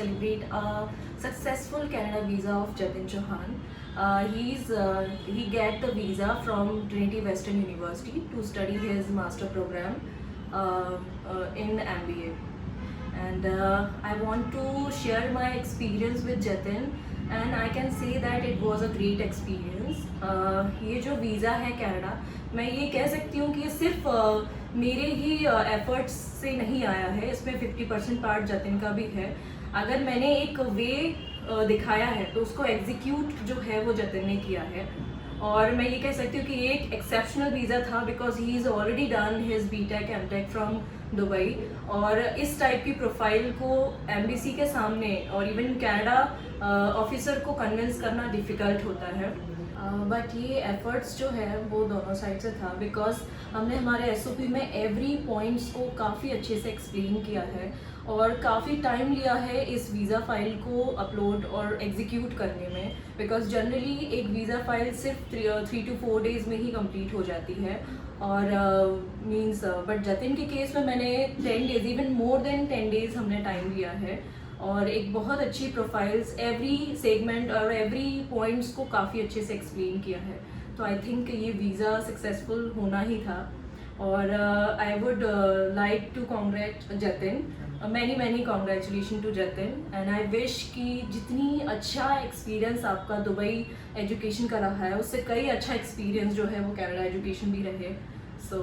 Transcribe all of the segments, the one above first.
celebrate a successful Canada visa of Jatin Chauhan. He get the visa from Trinity Western University to study his master program in MBA. And I want to share my experience with Jatin and I can say that it was a great experience. ये जो visa है Canada, मैं ये कह सकती हूँ कि ये सिर्फ मेरे ही एफर्ट्स से नहीं आया है, इसमें 50% पार्ट जतिन का भी है. अगर मैंने एक वे दिखाया है तो उसको एग्जीक्यूट जो है वो जतिन ने किया है. और मैं ये कह सकती हूँ कि ये एक एक्सेप्शनल वीज़ा था because he is already done his BTech MTech from Dubai. और इस टाइप की प्रोफाइल को एम्बेसी के सामने और इवन कनाडा ऑफिसर को कन्विंस करना डिफ़िकल्ट होता है. बट ये एफर्ट्स जो है वो दोनों साइड से था बिकॉज हमने हमारे एसओपी में एवरी पॉइंट्स को काफ़ी अच्छे से एक्सप्लेन किया है और काफ़ी टाइम लिया है इस वीज़ा फ़ाइल को अपलोड और एग्जीक्यूट करने में. बिकॉज जनरली एक वीज़ा फ़ाइल सिर्फ 3 to 4 डेज़ में ही कंप्लीट हो जाती है. और मीन्स बट जतिन के केस में मैंने 10 days, even more than 10 days हमने टाइम लिया है और एक बहुत अच्छी प्रोफाइल्स एवरी सेगमेंट और एवरी पॉइंट्स को काफ़ी अच्छे से एक्सप्लेन किया है. तो आई थिंक ये वीज़ा सक्सेसफुल होना ही था. और I would like to congrat Jatin, many congratulation to Jatin and I wish कि जितनी अच्छा एक्सपीरियंस आपका दुबई एजुकेशन का रहा है उससे कई अच्छा एक्सपीरियंस जो है वो कनाडा एजुकेशन भी रहे. So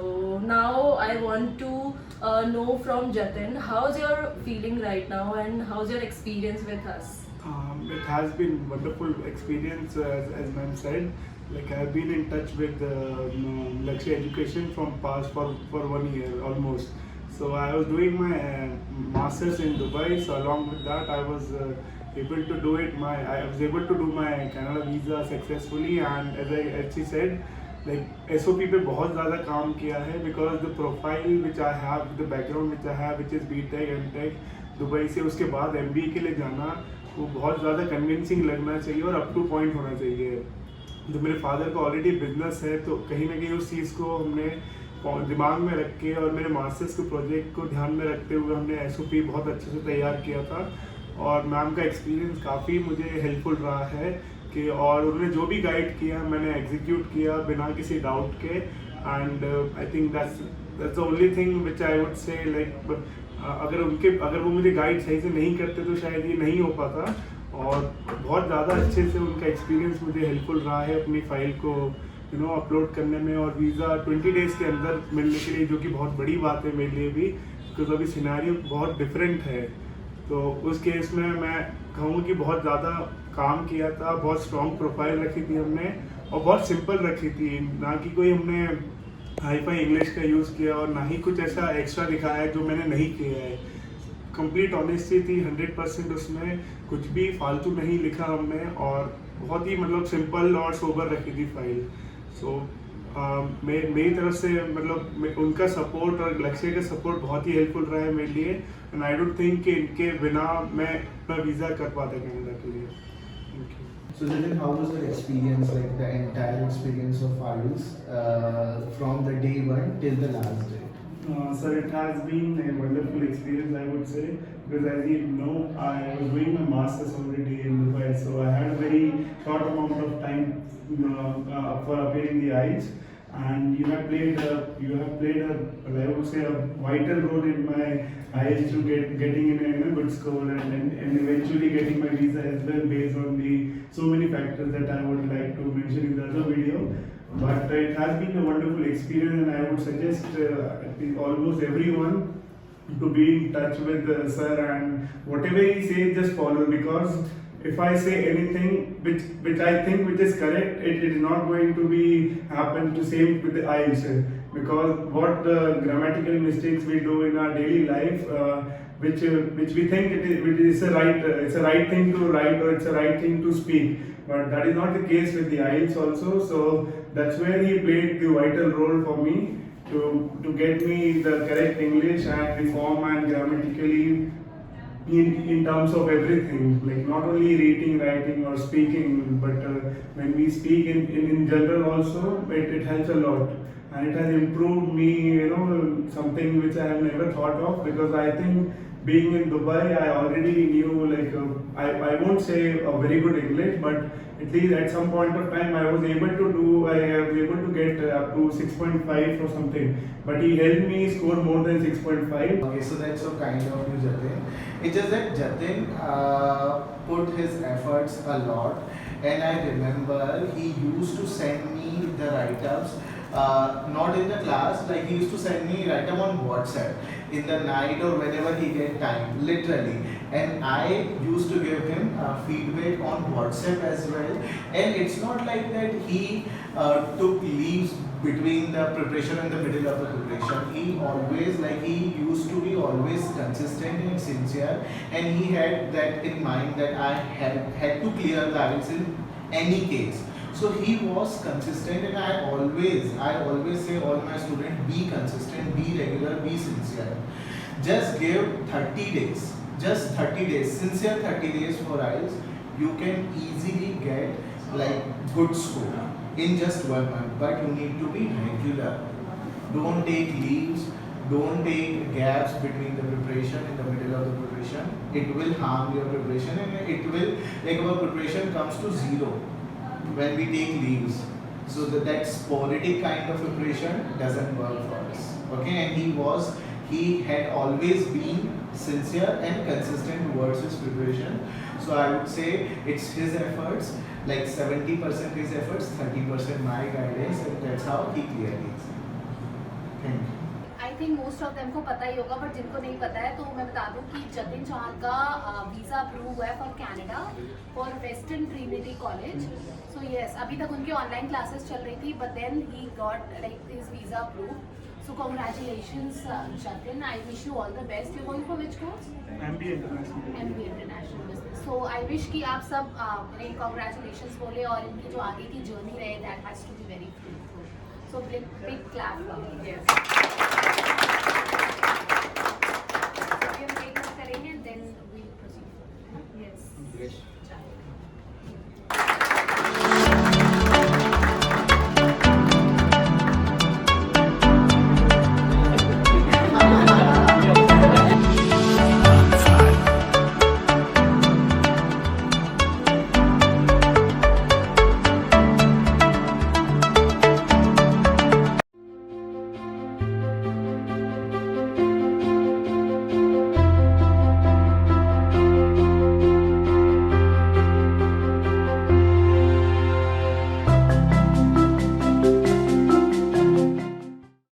now I want to know from Jatin, how's your feeling right now and how's your experience with us? It has been wonderful experience as ma'am said. Like I've been in touch with Lakshya Education from past for 1 year almost. So I was doing my masters in Dubai. So along with that, I was able to do it. I was able to do my Canada visa successfully. And as she said, like SOP पे बहुत ज़्यादा काम किया है because the profile which I have, the background which I have, which is BTech, MTech, Dubai से उसके बाद MBA के लिए जाना वो बहुत ज़्यादा कन्विंसिंग लगना चाहिए और अप टू पॉइंट होना चाहिए. तो मेरे फादर का ऑलरेडी बिजनेस है तो कहीं ना कहीं उस चीज़ को हमने दिमाग में रख के और मेरे मास्टर्स के प्रोजेक्ट को ध्यान में रखते हुए हमने SOP बहुत अच्छे से तैयार किया था. और मैम का एक्सपीरियंस काफ़ी मुझे हेल्पफुल रहा है कि और उन्होंने जो भी गाइड किया मैंने एग्जीक्यूट किया बिना किसी डाउट के. And I think that's the only thing which I would say like अगर वो मुझे गाइड सही से नहीं करते तो शायद ये नहीं हो पाता. और बहुत ज़्यादा अच्छे से उनका एक्सपीरियंस मुझे हेल्पफुल रहा है अपनी फाइल को अपलोड करने में और वीज़ा 20 डेज़ के अंदर मिलने के लिए, जो कि बहुत बड़ी बात है मेरे लिए भी बिकॉज अभी सिनेरियो बहुत डिफरेंट है. तो उस केस में मैं कहूँगा कि बहुत ज़्यादा काम किया था, बहुत स्ट्रॉन्ग प्रोफाइल रखी थी हमने और बहुत सिंपल रखी थी. ना कि कोई हमने हाई फाई इंग्लिश का यूज़ किया और ना ही कुछ ऐसा एक्स्ट्रा दिखाया है जो मैंने नहीं किया है. कंप्लीट ऑनेस्टी थी 100%, उसमें कुछ भी फालतू नहीं लिखा हमने और बहुत ही मतलब सिंपल और सोबर रखी थी फाइल. सो मेरी तरफ से मतलब उनका सपोर्ट और लक्ष्य का सपोर्ट बहुत ही हेल्पफुल रहा है मेरे लिए. एंड आई डोंट थिंक कि इनके बिना मैं अपना वीज़ा कर पाता कनाडा के लिए. Thank you. So then how was your experience, like the entire experience of IELTS from the day one till the last day? Sir, it has been a wonderful experience, I would say, because as you know, I was doing my masters already in Dubai, so I had a very short amount of time for appearing the IELTS, and you have played a I would say a vital role in my IELTS to getting in a good score and eventually getting my visa as well based on the so many factors that I would like to mention in the other video. But it has been a wonderful experience and I would suggest almost everyone to be in touch with sir and whatever he says just follow, because if I say anything which I think which is correct, it is not going to be happen to same with the IELTS, because what grammatical mistakes we do in our daily life which we think it is it's a right thing to write or it's a right thing to speak, but that is not the case with the IELTS also. So that's where he played the vital role for me to get me the correct English and the form and grammatically in terms of everything, like not only reading, writing or speaking, but when we speak in general also, it helps a lot. And it has improved me, something which I have never thought of, because I think being in Dubai, I already knew like I won't say a very good English, but at least at some point of time I was able to get up to 6.5 or something. But he helped me score more than 6.5. Okay, so that's so kind of you, Jatin. It's just that Jatin put his efforts a lot, and I remember he used to send me the write-ups, not in the class, like he used to send me write-up on WhatsApp in the night or whenever he get time, literally. And I used to give him feedback on WhatsApp as well. And it's not like that he took leaves between the preparation and the middle of the preparation. He always, like he used to be always consistent and sincere, and he had that in mind that I had to clear the IELTS in any case. So he was consistent, and I always say all my students, be consistent, be regular, be sincere. Just give 30 days, just 30 days, sincere 30 days for IELTS. You can easily get like good score in just 1 month, but you need to be regular. Don't take leaves, don't take gaps between the preparation in the middle of the preparation. It will harm your preparation, and it will, like our preparation comes to zero when we take leaves. So that sporadic kind of preparation doesn't work for us. Okay, and he had always been sincere and consistent towards his preparation. So I would say it's his efforts, like 70% his efforts, 30% my guidance, and that's how he cleared it. Thank you. I think most of them को पता ही होगा, but जिनको नहीं पता है तो मैं बता दूं कि जतिन चौहान का वीज़ा अप्रूव हुआ है for Canada for western Trinity college. So yes, अभी तक उनकी ऑनलाइन क्लासेस चल रही थी, but then he got like his visa approve. So congratulations Jatin, I wish you all the best. You going for which course? MBA International. MBA international business. So I wish कि आप सब congratulations बोले और इनकी जो आगे की जर्नी रहे that has to be very fruitful. So big clap. Yes.